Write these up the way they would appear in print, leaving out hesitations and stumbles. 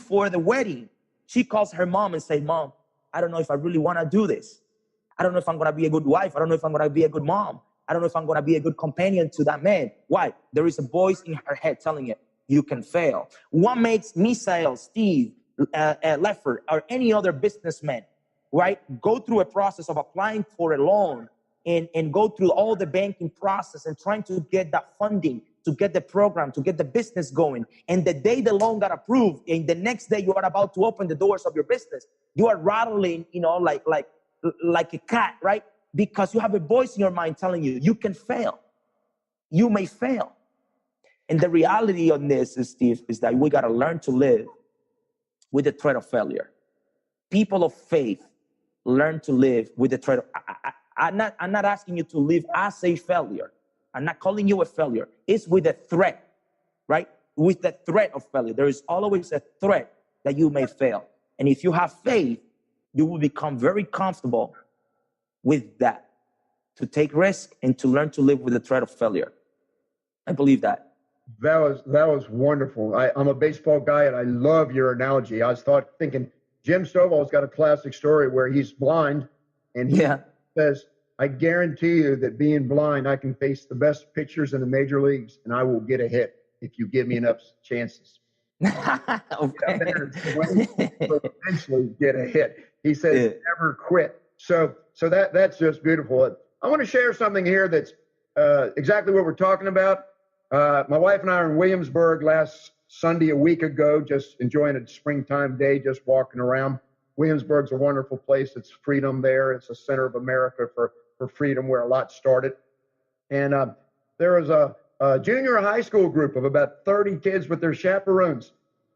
before the wedding, she calls her mom and say, Mom, I don't know if I really want to do this. I don't know if I'm going to be a good wife. I don't know if I'm going to be a good mom. I don't know if I'm going to be a good companion to that man. Why? There is a voice in her head telling it, you can fail. What makes Misael, Steve, Leffert, or any other businessman, right, go through a process of applying for a loan and go through all the banking process and trying to get that funding, to get the program, to get the business going. And the day the loan got approved, and the next day you are about to open the doors of your business, you are rattling, like a cat, right? Because you have a voice in your mind telling you, you can fail. You may fail. And the reality on this, is, Steve, is that we got to learn to live with the threat of failure. People of faith learn to live with the threat of, I'm not asking you to live as a failure. I'm not calling you a failure. It's with a threat, right? With the threat of failure. There is always a threat that you may fail. And if you have faith, you will become very comfortable with that, to take risk and to learn to live with the threat of failure. I believe that. That was wonderful. I'm a baseball guy, and I love your analogy. I was thinking Jim Stovall's got a classic story where he's blind, and he says, I guarantee you that being blind, I can face the best pitchers in the major leagues, and I will get a hit if you give me enough chances. Okay. Eventually get a hit. He says, never quit. So that's just beautiful. I want to share something here that's exactly what we're talking about. My wife and I are in Williamsburg last Sunday, a week ago, just enjoying a springtime day, just walking around. Williamsburg's a wonderful place. It's freedom there. It's the center of America for freedom, where a lot started. And there was a junior high school group of about 30 kids with their chaperones.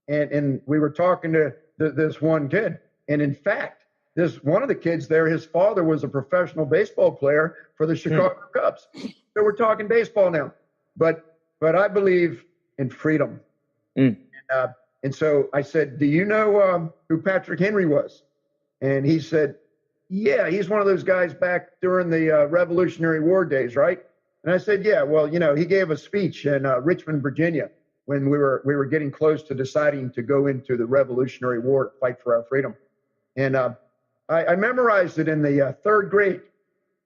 And we were talking to this one kid. And in fact, this one of the kids there, his father was a professional baseball player for the Chicago Cubs. So we're talking baseball now. But I believe in freedom. And so I said, do you know who Patrick Henry was? And he said, yeah, he's one of those guys back during the Revolutionary War days, right? And I said, yeah, well, he gave a speech in Richmond, Virginia, when we were getting close to deciding to go into the Revolutionary War to fight for our freedom. And I memorized it in the third grade.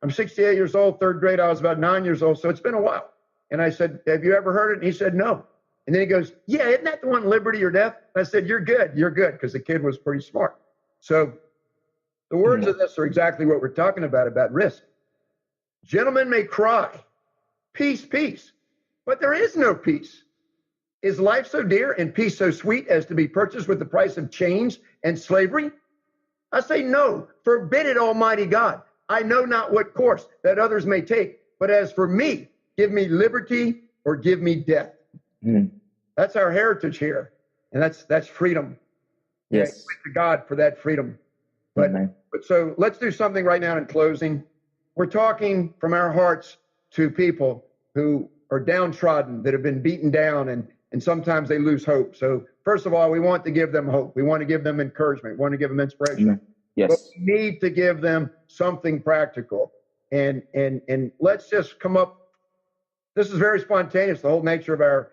I'm 68 years old, third grade. I was about 9 years old, so it's been a while. And I said, have you ever heard it? And he said, no. And then he goes, yeah, isn't that the one, liberty or death? And I said, you're good, because the kid was pretty smart. So the words of this are exactly what we're talking about risk. Gentlemen may cry, peace, peace, but there is no peace. Is life so dear and peace so sweet as to be purchased with the price of chains and slavery? I say, no, forbid it, Almighty God. I know not what course that others may take, but as for me, give me liberty or give me death. That's our heritage here. And that's freedom. Yes. Thank to God for that freedom. But so let's do something right now in closing. We're talking from our hearts to people who are downtrodden, that have been beaten down, and sometimes they lose hope. So first of all, we want to give them hope. We want to give them encouragement. We want to give them inspiration. Yes. But we need to give them something practical. And let's just come up. This is very spontaneous, the whole nature of our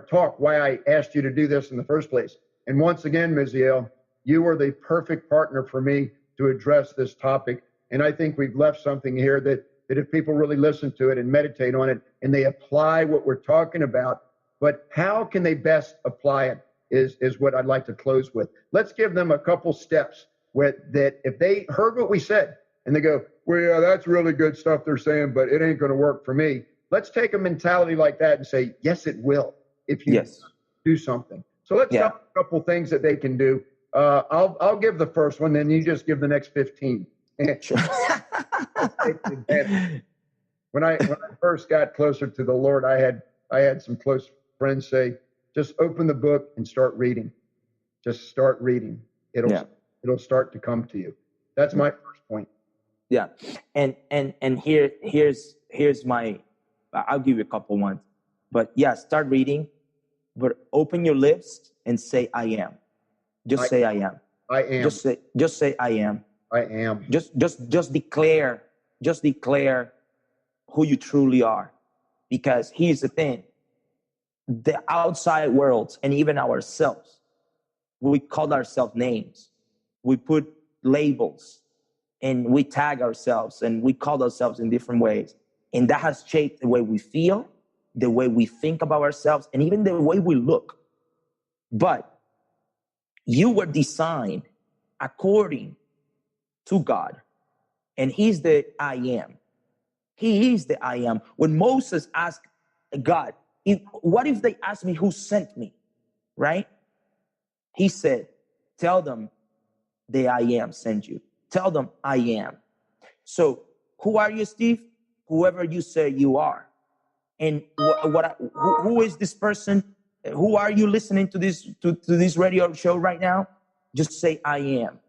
talk, why I asked you to do this in the first place. And once again, Misael, you are the perfect partner for me to address this topic. And I think we've left something here that if people really listen to it and meditate on it and they apply what we're talking about, but how can they best apply it is what I'd like to close with. Let's give them a couple steps that if they heard what we said and they go, well, yeah, that's really good stuff they're saying, but it ain't going to work for me. Let's take a mentality like that and say, yes, it will, if you do something. So let's talk a couple things that they can do. I'll give the first one, then you just give the next 15. Sure. When I first got closer to the Lord, I had some close friends say, just open the book and start reading. Just start reading. It'll start to come to you. That's my first point. Yeah. And here's my, I'll give you a couple ones, but start reading, but open your lips and say, I am. Say, I am. I am. Just say, I am. I am. Just declare who you truly are. Because here's the thing, the outside world and even ourselves we call ourselves names. We put labels and we tag ourselves and we call ourselves in different ways. And that has shaped the way we feel, the way we think about ourselves, and even the way we look. But you were designed according to God. And he's the I am. He is the I am. When Moses asked God, what if they ask me who sent me? Right? He said, tell them the I am sent you. Tell them I am. So who are you, Steve? Whoever you say you are. And who is this person? Who are you listening to this radio show right now? Just say I am.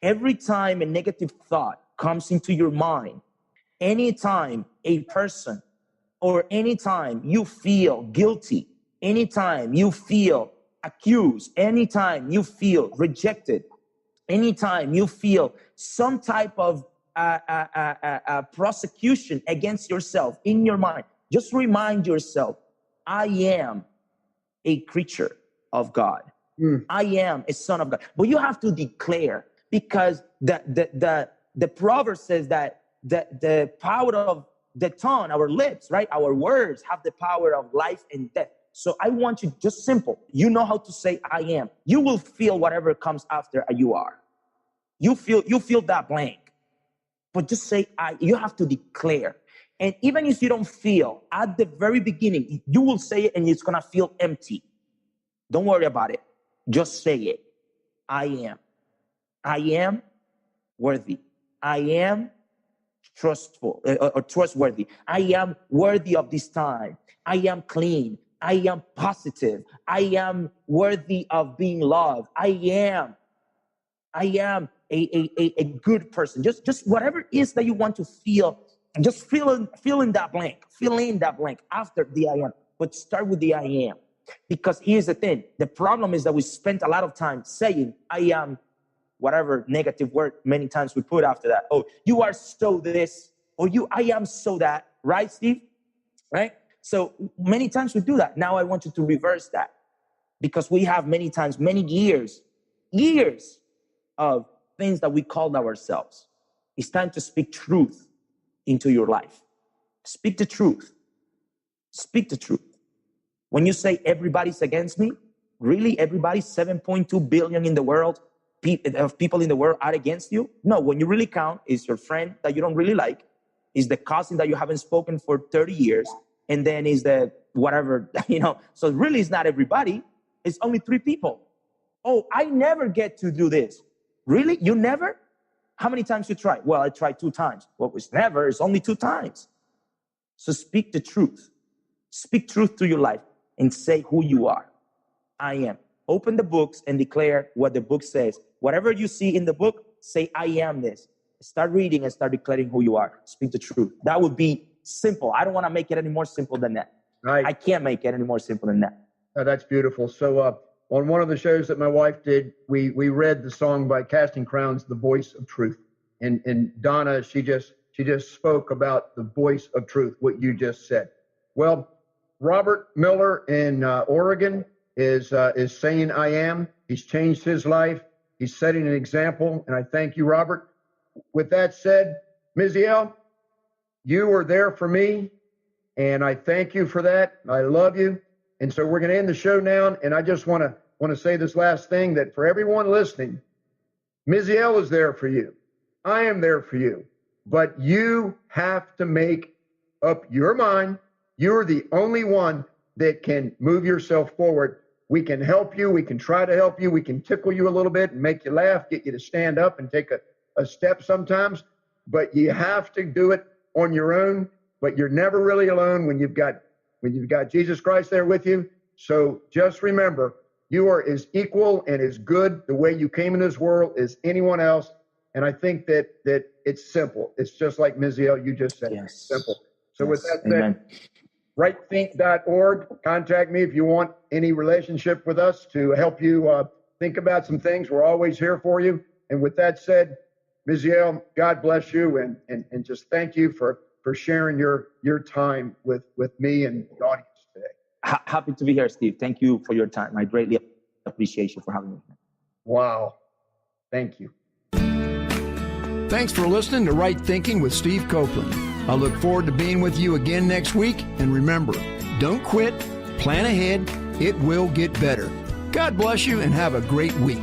Every time a negative thought comes into your mind, anytime a person or anytime you feel guilty, anytime you feel accused, anytime you feel rejected, anytime you feel some type of prosecution against yourself in your mind, just remind yourself, I am a creature of God. I am a son of God. But you have to declare, because the proverb says that the power of the tongue, our lips, right? Our words have the power of life and death. So I want you, just simple. You know how to say I am. You will feel whatever comes after you are. You feel that blank. But just say you have to declare. And even if you don't feel at the very beginning, you will say it and it's gonna feel empty. Don't worry about it. Just say it. I am. I am worthy. I am trustful or trustworthy. I am worthy of this time. I am clean. I am positive. I am worthy of being loved. I am a good person. Just whatever it is that you want to feel, and just fill in that blank. Fill in that blank after the I am. But start with the I am. Because here's the thing. The problem is that we spent a lot of time saying I am, whatever negative word many times we put after that. Oh, you are so this, or I am so that. Right, Steve? Right? So many times we do that. Now I want you to reverse that. Because we have many times, many years of things that we called ourselves. It's time to speak truth into your life. Speak the truth. Speak the truth. When you say everybody's against me, really everybody, 7.2 billion in the world, of people in the world are against you? No, when you really count, is your friend that you don't really like, is the cousin that you haven't spoken for 30 years, and then is the whatever, So really it's not everybody. It's only 3 people. Oh, I never get to do this. Really? You never? How many times you try? Well, I tried 2 times. Well, it's never. It's only 2 times. So speak the truth. Speak truth to your life and say who you are. I am. Open the books and declare what the book says. Whatever you see in the book, say, I am this. Start reading and start declaring who you are. Speak the truth. That would be simple. I don't want to make it any more simple than that. Right. I can't make it any more simple than that. Oh, that's beautiful. So on one of the shows that my wife did, we read the song by Casting Crowns, The Voice of Truth. And Donna, she just spoke about the voice of truth, what you just said. Well, Robert Miller in Oregon is saying I am. He's changed his life. He's setting an example, and I thank you, Robert. With that said, Misael, you were there for me, and I thank you for that. I love you. And so we're going to end the show now, and I just want to say this last thing, that for everyone listening, Misael is there for you. I am there for you. But you have to make up your mind. You're the only one that can move yourself forward. We can help you. We can try to help you. We can tickle you a little bit and make you laugh, get you to stand up and take a step sometimes. But you have to do it on your own. But you're never really alone when you've got Jesus Christ there with you. So just remember, you are as equal and as good the way you came in this world as anyone else. And I think that it's simple. It's just like Misael, you just said. Yes. Simple. So yes. with that said, Amen. rightthink.org. Contact me if you want any relationship with us to help you think about some things. We're always here for you. And with that said, Misael, God bless you, and just thank you for sharing your time with me and the audience today. Happy to be here, Steve. Thank you for your time. I greatly appreciate you for having me. Wow. Thank you. Thanks for listening to Right Thinking with Steve Copeland. I look forward to being with you again next week. And remember, don't quit, plan ahead, it will get better. God bless you and have a great week.